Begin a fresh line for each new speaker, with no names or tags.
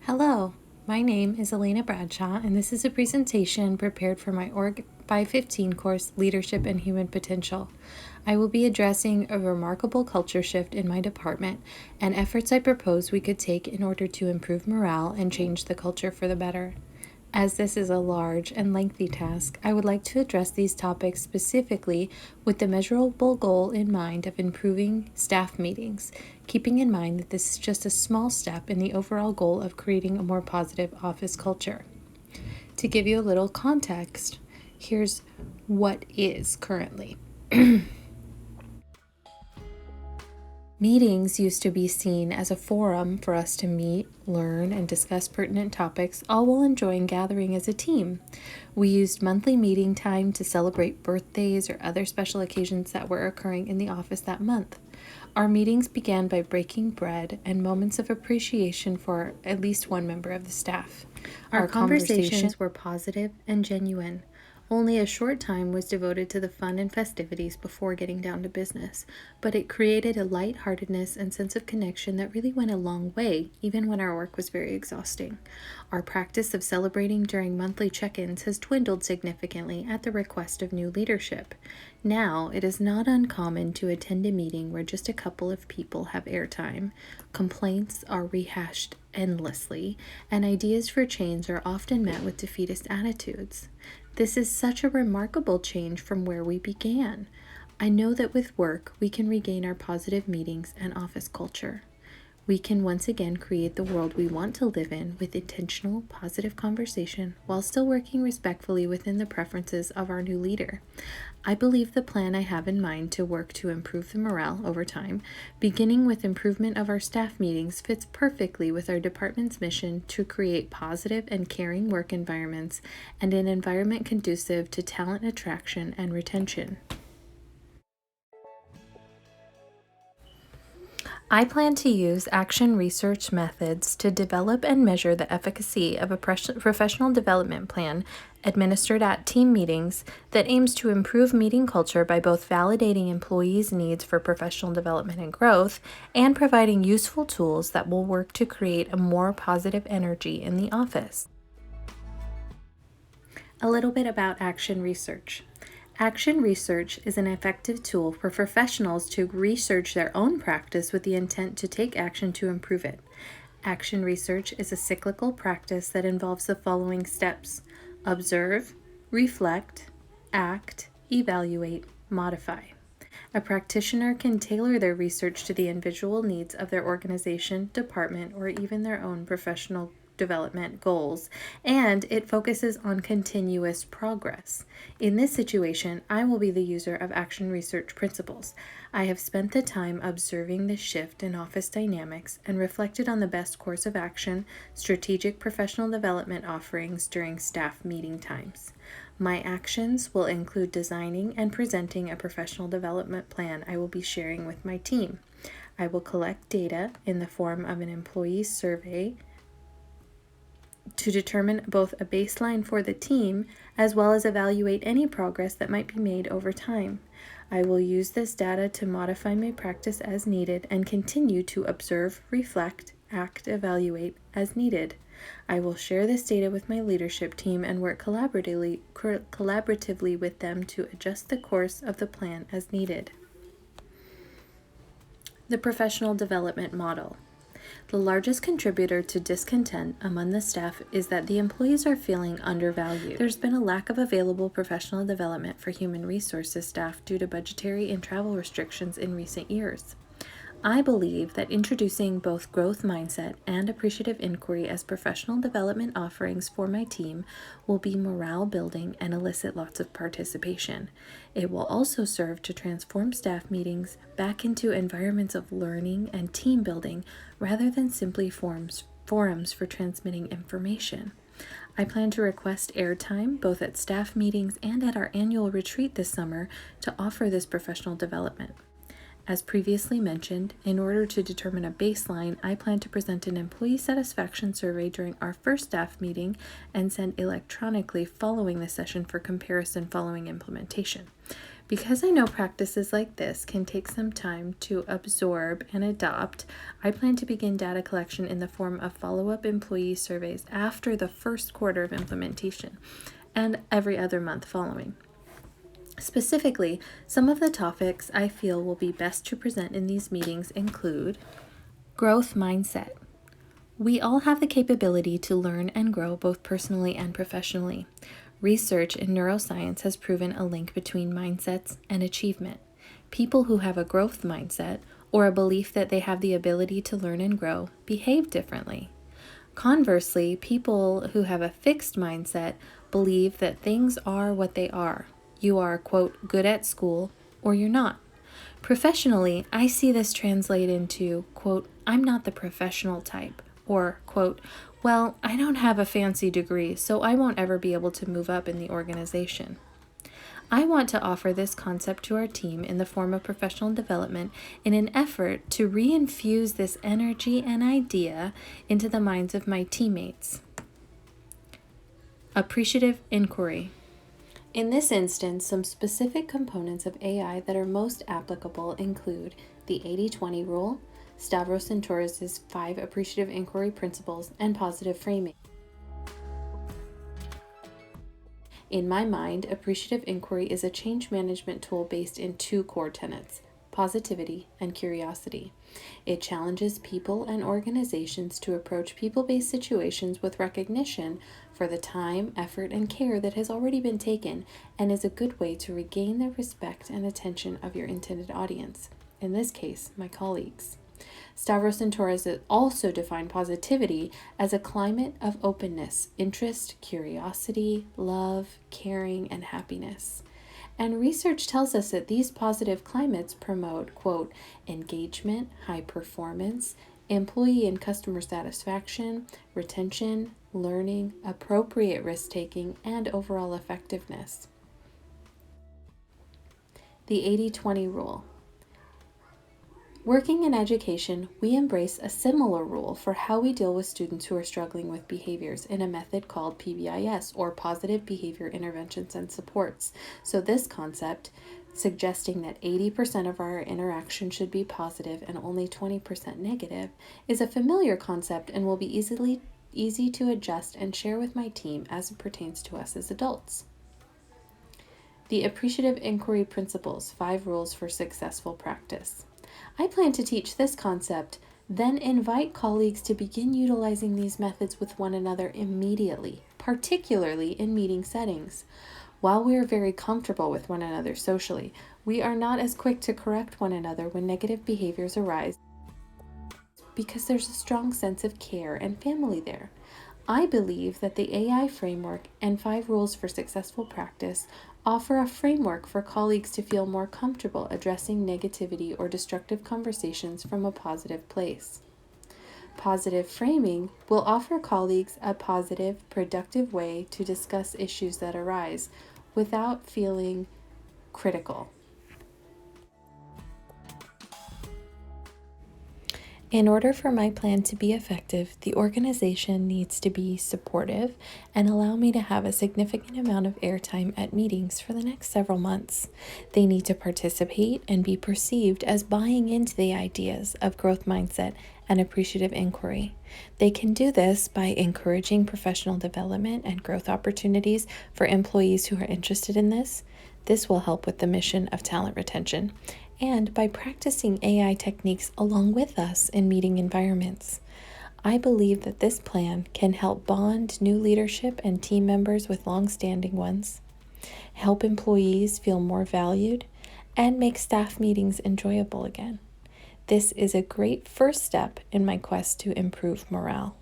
Hello, my name is Elena Bradshaw, and this is a presentation prepared for my Org 515 course, Leadership and Human Potential. I will be addressing a remarkable culture shift in my department and efforts I propose we could take in order to improve morale and change the culture for the better. As this is a large and lengthy task, I would like to address these topics specifically with the measurable goal in mind of improving staff meetings, keeping in mind that this is just a small step in the overall goal of creating a more positive office culture. To give you a little context, here's what is currently. Meetings used to be seen as a forum for us to meet, learn, and discuss pertinent topics, all while enjoying gathering as a team. We used monthly meeting time to celebrate birthdays or other special occasions that were occurring in the office that month. Our meetings began by breaking bread and moments of appreciation for at least one member of the staff. Our conversations were positive and genuine. Only a short time was devoted to the fun and festivities before getting down to business, but it created a lightheartedness and sense of connection that really went a long way, even when our work was very exhausting. Our practice of celebrating during monthly check-ins has dwindled significantly at the request of new leadership. Now, it is not uncommon to attend a meeting where just a couple of people have airtime. Complaints are rehashed endlessly, and ideas for change are often met with defeatist attitudes. This is such a remarkable change from where we began. I know that with work, we can regain our positive meetings and office culture. We can once again create the world we want to live in with intentional, positive conversation while still working respectfully within the preferences of our new leader. I believe the plan I have in mind to work to improve the morale over time, beginning with improvement of our staff meetings, fits perfectly with our department's mission to create positive and caring work environments and an environment conducive to talent attraction and retention. I plan to use action research methods to develop and measure the efficacy of a professional development plan administered at team meetings that aims to improve meeting culture by both validating employees' needs for professional development and growth and providing useful tools that will work to create a more positive energy in the office. A little bit about action research. Action research is an effective tool for professionals to research their own practice with the intent to take action to improve it. Action research is a cyclical practice that involves the following steps: observe, reflect, act, evaluate, modify. A practitioner can tailor their research to the individual needs of their organization, department, or even their own professional development goals, and it focuses on continuous progress. In this situation, I will be the user of action research principles. I have spent the time observing the shift in office dynamics and reflected on the best course of action, strategic professional development offerings during staff meeting times. My actions will include designing and presenting a professional development plan I will be sharing with my team. I will collect data in the form of an employee survey to determine both a baseline for the team as well as evaluate any progress that might be made over time. I will use this data to modify my practice as needed and continue to observe, reflect, act, evaluate as needed. I will share this data with my leadership team and work collaboratively with them to adjust the course of the plan as needed. The professional development model. The largest contributor to discontent among the staff is that the employees are feeling undervalued. There's been a lack of available professional development for human resources staff due to budgetary and travel restrictions in recent years. I believe that introducing both growth mindset and appreciative inquiry as professional development offerings for my team will be morale building and elicit lots of participation. It will also serve to transform staff meetings back into environments of learning and team building rather than simply forums for transmitting information. I plan to request airtime both at staff meetings and at our annual retreat this summer to offer this professional development. As previously mentioned, in order to determine a baseline, I plan to present an employee satisfaction survey during our first staff meeting and send electronically following the session for comparison following implementation. Because I know practices like this can take some time to absorb and adopt, I plan to begin data collection in the form of follow-up employee surveys after the first quarter of implementation and every other month following. Specifically, some of the topics I feel will be best to present in these meetings include growth mindset. We all have the capability to learn and grow both personally and professionally. Research in neuroscience has proven a link between mindsets and achievement. People who have a growth mindset, or a belief that they have the ability to learn and grow, behave differently. Conversely, people who have a fixed mindset believe that things are what they are. You are, quote, good at school, or you're not. Professionally, I see this translate into, quote, I'm not the professional type, or, quote, well, I don't have a fancy degree, so I won't ever be able to move up in the organization. I want to offer this concept to our team in the form of professional development in an effort to reinfuse this energy and idea into the minds of my teammates. Appreciative inquiry. In this instance, some specific components of AI that are most applicable include the 80-20 rule, Stavros and Torres' 5 appreciative inquiry principles, and positive framing. In my mind, appreciative inquiry is a change management tool based in 2 core tenets: positivity and curiosity. It challenges people and organizations to approach people-based situations with recognition for the time, effort, and care that has already been taken, and is a good way to regain the respect and attention of your intended audience, in this case, my colleagues. Stavros and Torres also define positivity as a climate of openness, interest, curiosity, love, caring, and happiness. And research tells us that these positive climates promote, quote, engagement, high performance, employee and customer satisfaction, retention, learning, appropriate risk-taking, and overall effectiveness. The 80-20 rule. Working in education, we embrace a similar rule for how we deal with students who are struggling with behaviors in a method called PBIS, or Positive Behavior Interventions and Supports. So this concept, suggesting that 80% of our interaction should be positive and only 20% negative, is a familiar concept and will be easy to adjust and share with my team as it pertains to us as adults. The Appreciative Inquiry Principles, 5 Rules for Successful Practice. I plan to teach this concept, then invite colleagues to begin utilizing these methods with one another immediately, particularly in meeting settings. While we are very comfortable with one another socially, we are not as quick to correct one another when negative behaviors arise because there's a strong sense of care and family there. I believe that the AI framework and 5 rules for successful practice offer a framework for colleagues to feel more comfortable addressing negativity or destructive conversations from a positive place. Positive framing will offer colleagues a positive, productive way to discuss issues that arise without feeling critical. In order for my plan to be effective, the organization needs to be supportive and allow me to have a significant amount of airtime at meetings for the next several months. They need to participate and be perceived as buying into the ideas of growth mindset and appreciative inquiry. They can do this by encouraging professional development and growth opportunities for employees who are interested in this. This will help with the mission of talent retention, and by practicing AI techniques along with us in meeting environments. I believe that this plan can help bond new leadership and team members with long-standing ones, help employees feel more valued, and make staff meetings enjoyable again. This is a great first step in my quest to improve morale.